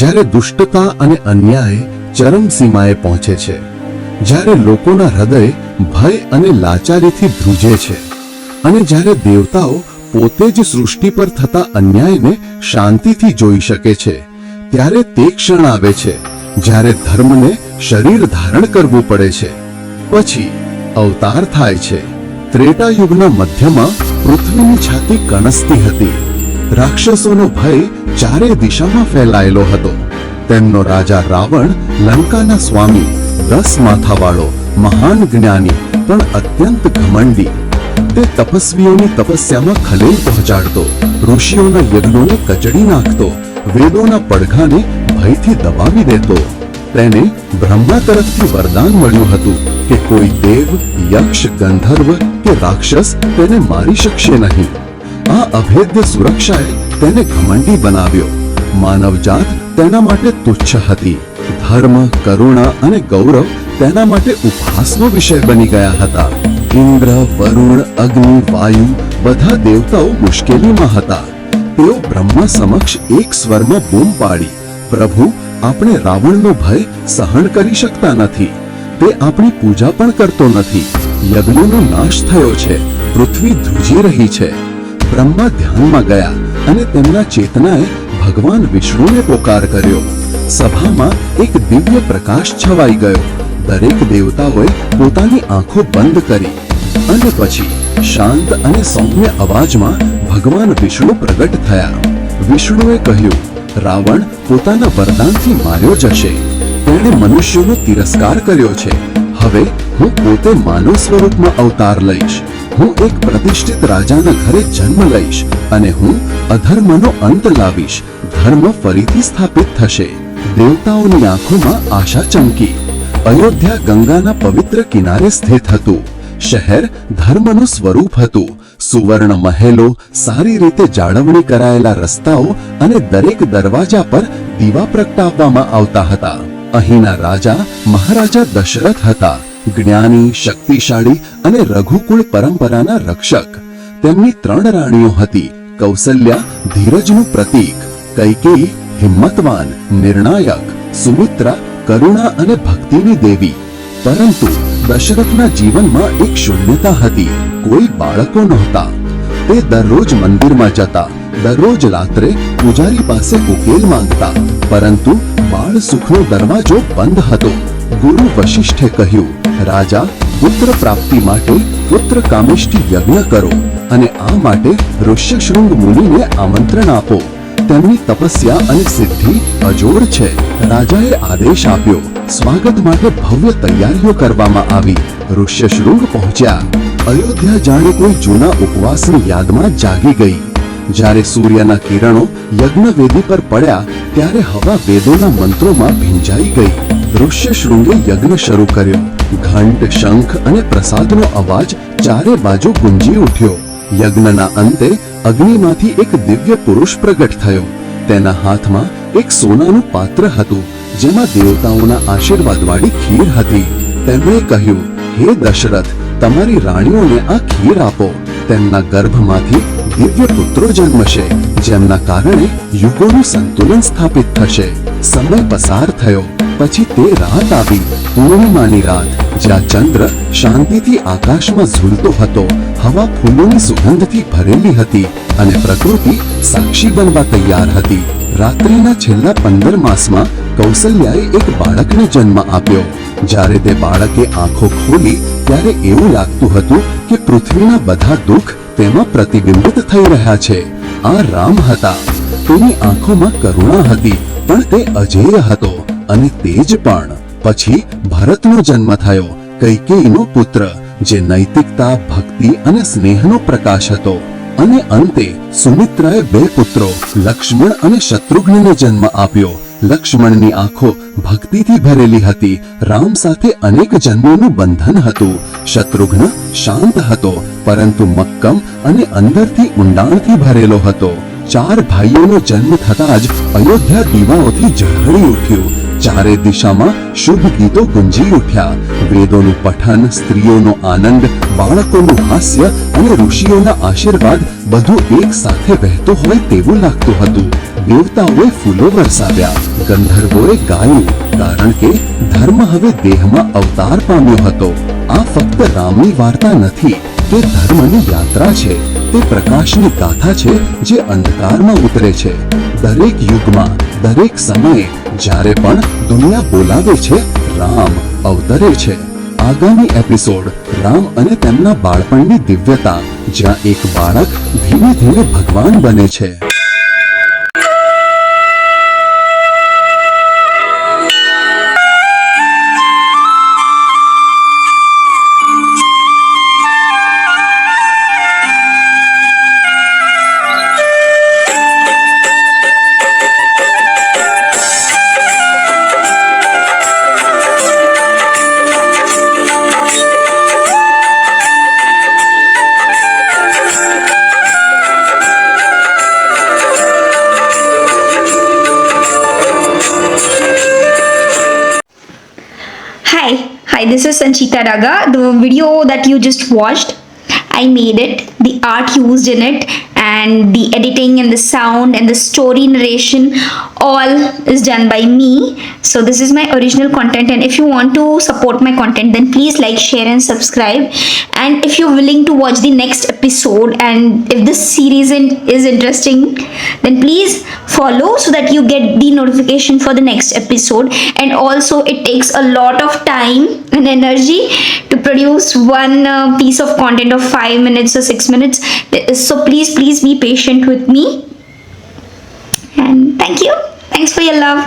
જ્યારે દુષ્ટતા અને અન્યાય ચરમસીમાએ પહોંચે છે, જ્યારે લોકોના હૃદય ભય અને લાચારીથી ધ્રુજે છે, અને જ્યારે દેવતાઓ પોતે જ સૃષ્ટિ પર થતા અન્યાયને શાંતિથી જોઈ શકે છે, ત્યારે તે ક્ષણ આવે છે જ્યારે ધર્મને શરીર ધારણ કરવું પડે છે. પછી અવતાર થાય છે. ત્રેતા યુગના મધ્યમાં પૃથ્વીની છાતી કણસતી હતી. રાક્ષસોનો ભય ચારે દિશામાં ફેલાયેલો હતો. તેમનો રાજા રાવણ લંકાના સ્વામી, 10 માથાવાળો, મહાન જ્ઞાની પણ અત્યંત ઘમંડી. તે તપસ્વીઓની તપસ્યામાં ખલેલ પહોંચાડતો, ઋષિઓના યજ્ઞોને કચડી નાખતો, વેદોના પડઘાને ભયથી દબાવી દેતો. તેને બ્રહ્મા તરફથી વરદાન મળ્યું હતું કે કોઈ દેવ, યક્ષ, ગંધર્વ કે રાક્ષસ તેને મારી શકશે નહીં. આ અભેદ્ય સુરક્ષાએ તેને ઘમંડી બનાવ્યો. માનવજાત તેના માટે તુચ્છ હતી. ધર્મ, કરુણા અને ગૌરવ તેના માટે ઉપહાસનો વિષય બની ગયા હતા. ઇન્દ્ર, વરુણ, અગ્નિ, વાયુ બધા દેવતાઓ મુશ્કેલીમાં હતા. તેઓ બ્રહ્મા સમક્ષ એક સ્વરમાં બૂમ પાડી, પ્રભુ, આપણે રાવણનો ભય સહન કરી શકતા નથી. તે આપણી પૂજા પણ કરતો નથી. યજ્ઞનો નાશ થયો છે. પૃથ્વી ધ્રુજી રહી છે. બ્રહ્મા ધ્યાનમાં ગયા અને તેમના ચેતનાએ ભગવાન વિષ્ણુને પોકાર કર્યો. સભામાં એક દિવ્ય પ્રકાશ છવાઈ ગયો. દરેક દેવતાઓએ પોતાની આંખો બંધ કરી અને પછી શાંત અને સૌમ્ય અવાજમાં ભગવાન વિષ્ણુ પ્રગટ થયા. વિષ્ણુએ કહ્યું, રાવણ પોતાના વરદાનથી માર્યો જશે. તેણે મનુષ્યોનો તિરસ્કાર કર્યો છે. હવે હું પોતે માનવ સ્વરૂપમાં અવતાર લઈશ. હું એક પ્રતિષ્ઠિત રાજાના ઘરે જન્મ લઈશ અને હું અધર્મનો અંત લાવીશ. ધર્મ ફરીથી સ્થાપિત થશે. દેવતાઓની આંખોમાં આશા ચમકી. અયોધ્યા ગંગાના પવિત્ર કિનારે સ્થિત હતું. શહેર ધર્મનું સ્વરૂપ હતું. સુવર્ણ મહેલો, સારી રીતે જાળવણી કરાયેલા રસ્તાઓ અને દરેક દરવાજા પર દીવા પ્રગટાવવામાં આવતા હતા. અહીંના રાજા મહારાજા દશરથ હતા. જ્ઞાની, શક્તિશાળી અને રઘુકુળ પરંપરાના રક્ષક. તેમની 3 રાણીઓ હતી. કૌસલ્યા ધીરજનું પ્રતીક, કૈકેયી હિંમતવાન, નિર્ણાયક, સુમિત્રા કરુણા અને ભક્તિની દેવી. પરંતુ દશરથના જીવનમાં એક શૂન્યતા હતી. કોઈ બાળકો નહોતા. તે દરરોજ મંદિરમાં જતા, દરરોજ રાત્રે પૂજારી પાસે ઉકેલ માંગતા, પરંતુ બાળ સુખનો દરવાજો બંધ હતો. ગુરુ વશિષ્ઠે કહ્યું, રાજા, પુત્ર પ્રાપ્તિ માટે પુત્ર કામેષ્ટિ યજ્ઞ કરો અને આ માટે ઋષ્યશૃંગ મુનિને આમંત્રણ આપો. તેમની તપસ્યા અને સિદ્ધિ અજોડ છે. રાજાએ આદેશ આપ્યો. સ્વાગત માટે ભવ્ય તૈયારીઓ કરવામાં આવી. ઋષ્યશૃંગ પહોંચ્યા. અયોધ્યા જાણે કોઈ જૂના ઉપવાસની યાદમાં જાગી ગઈ. જ્યારે સૂર્યના કિરણો યજ્ઞવેદી પર પડ્યા ત્યારે હવા વેદોના મંત્રોમાં ભીંજાઈ ગઈ. ઋષ્યશૃંગે યજ્ઞ શરૂ કર્યો. ઘંટ, શંખ અને પ્રસાદનો અવાજ ચારે બાજુ ગુંજી ઉઠ્યો. યજ્ઞના અંતે અગ્નિમાંથી એક દિવ્ય પુરુષ પ્રગટ થયો. તેના હાથમાં એક સોનાનું પાત્ર હતું જેમાં દેવતાઓના આશીર્વાદવાળી ખીર હતી. તેમણે કહ્યું, હે દશરથ, તમારી રાણીઓને આ ખીર આપો. તેમના ગર્ભમાંથી દિવ્ય પુત્રો જન્મશે, જેમના કારણે યુગોનું સંતુલન સ્થાપિત થશે. સમય પસાર થયો. પછી તે રાત આવી, પૂર્ણિમાની રાત, જ્યાં ચંદ્ર શાંતિથી આકાશમાં ઝૂલતો હતો. હવા ફૂલોની સુગંધથી ભરેલી હતી અને પ્રકૃતિ સાક્ષી બનવા તૈયાર હતી. રાત્રિના છેલ્લા 15 માસમાં કૌશલ્યાએ એક બાળકને જન્મ આપ્યો. જ્યારે તે બાળકે આંખો ખોલી ત્યારે એવું લાગતું હતું કે પૃથ્વીના બધા દુઃખ તેમાં પ્રતિબિંબિત થઈ રહ્યા છે. આ રામ હતા. તેની આંખોમાં કરુણા હતી, પણ તે અજેય હતો અને તેજ પણ. પછી ભરતનો જન્મ થયો, કૈકેયીનો પુત્ર, જે નૈતિકતા, ભક્તિ અને સ્નેહનો પ્રકાશ હતો. અને અંતે સુમિત્રાએ 2 પુત્રો, લક્ષ્મણ અને શત્રુઘ્નને જન્મ આપ્યો. લક્ષ્મણની આંખો ભક્તિથી ભરેલી હતી. રામ સાથે અનેક જન્મોનું બંધન હતું. શત્રુઘ્ન શાંત હતો, પરંતુ મક્કમ અને અંદરથી ઊંડાણથી ભરેલો હતો. 4 ભાઈઓનો જન્મ થતાં જ અયોધ્યા દીવાઓથી ઝળહળી ઉઠ્યું. ચારે દિશામાં શુભ ગીતો ગુંજી ઉઠ્યા. વેદોનું પઠન, સ્ત્રીઓનો આનંદ, બાળકોનું હાસ્ય અને ઋષિઓના આશીર્વાદ બધું એક સાથે વહેતો હોય તેવું લાગતું હતું. દેવતાઓએ ફૂલો વરસાવ્યા, ગંધર્વોએ ગાયું, કારણ કે ધર્મ હવે દેહમાં અવતાર પામ્યો હતો. આ ફક્ત રામની વાર્તા નથી, તે ધર્મની યાત્રા છે. તે પ્રકાશની ગાથા છે જે અંધકારમાં ઉતરે છે. દરેક યુગમાં, દરેક સમયે, જ્યારે પણ દુનિયા બોલાવે છે, રામ અવતરે છે. આગામી એપિસોડ રામ અને તેમના બાળપણની દિવ્યતા, જ્યાં એક બાળક ધીમે ધીમે ભગવાન બને છે. Hi, this is Sanchita Raga. The video that you just watched, I made it. The art used in it and the editing and the sound and the story narration all is done by me. So this is my original content, and if you want to support my content, then please like, share and subscribe. And if you're willing to watch the next episode, and if this series is interesting, then please follow so that you get the notification for the next episode. And also it takes a lot of time and energy to produce one piece of content of 5 minutes or 6 minutes. So please be patient with me, and thanks for your love.